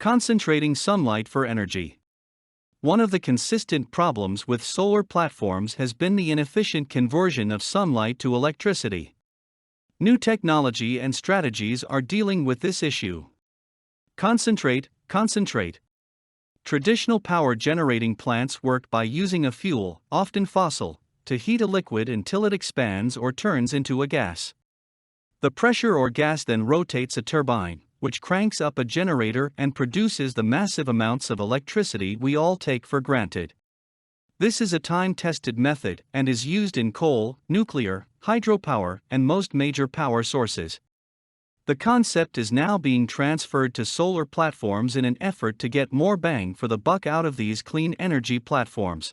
Concentrating sunlight for energy. One of the consistent problems with solar platforms has been the inefficient conversion of sunlight to electricity. New technology and strategies are dealing with this issue. Concentrate. Traditional power generating plants work by using a fuel, often fossil, to heat a liquid until it expands or turns into a gas. The pressure or gas then rotates a turbine, which cranks up a generator and produces the massive amounts of electricity we all take for granted. This is a time-tested method and is used in coal, nuclear, hydropower, and most major power sources. The concept is now being transferred to solar platforms in an effort to get more bang for the buck out of these clean energy platforms.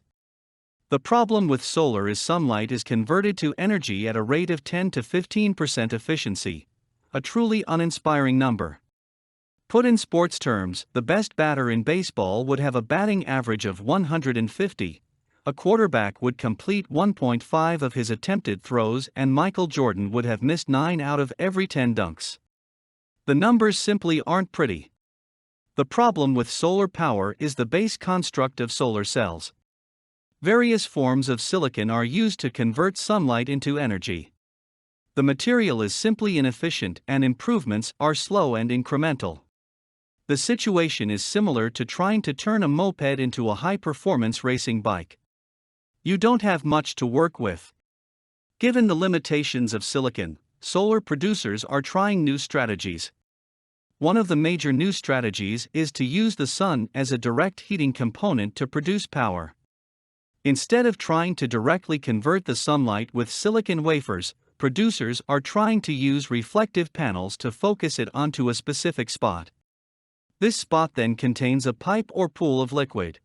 The problem with solar is sunlight is converted to energy at a rate of 10 to 15% efficiency, a truly uninspiring number. Put in sports terms, the best batter in baseball would have a batting average of 150, a quarterback would complete 1.5 of his attempted throws, and Michael Jordan would have missed 9 out of every 10 dunks. The numbers simply aren't pretty. The problem with solar power is the base construct of solar cells. Various forms of silicon are used to convert sunlight into energy. The material is simply inefficient and improvements are slow and incremental. The situation is similar to trying to turn a moped into a high-performance racing bike. You don't have much to work with. Given the limitations of silicon, solar producers are trying new strategies. One of the major new strategies is to use the sun as a direct heating component to produce power. Instead of trying to directly convert the sunlight with silicon wafers, producers are trying to use reflective panels to focus it onto a specific spot. This spot then contains a pipe or pool of liquid.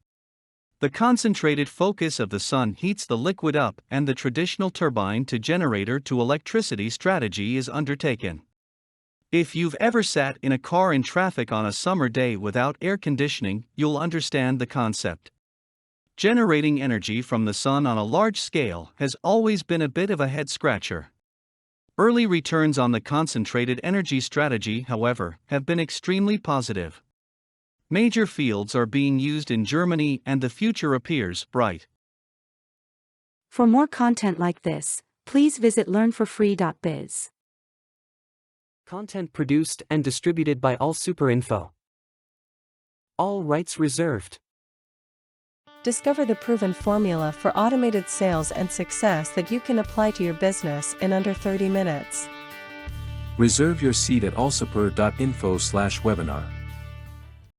The concentrated focus of the sun heats the liquid up, and the traditional turbine to generator to electricity strategy is undertaken. If you've ever sat in a car in traffic on a summer day without air conditioning, you'll understand the concept. Generating energy from the sun on a large scale has always been a bit of a head-scratcher. Early returns on the concentrated energy strategy, however, have been extremely positive. Major fields are being used in Germany and the future appears bright. For more content like this, please visit learnforfree.biz. Content produced and distributed by AllSuperInfo. All rights reserved. Discover the proven formula for automated sales and success that you can apply to your business in under 30 minutes. Reserve your seat at allsuper.info/webinar.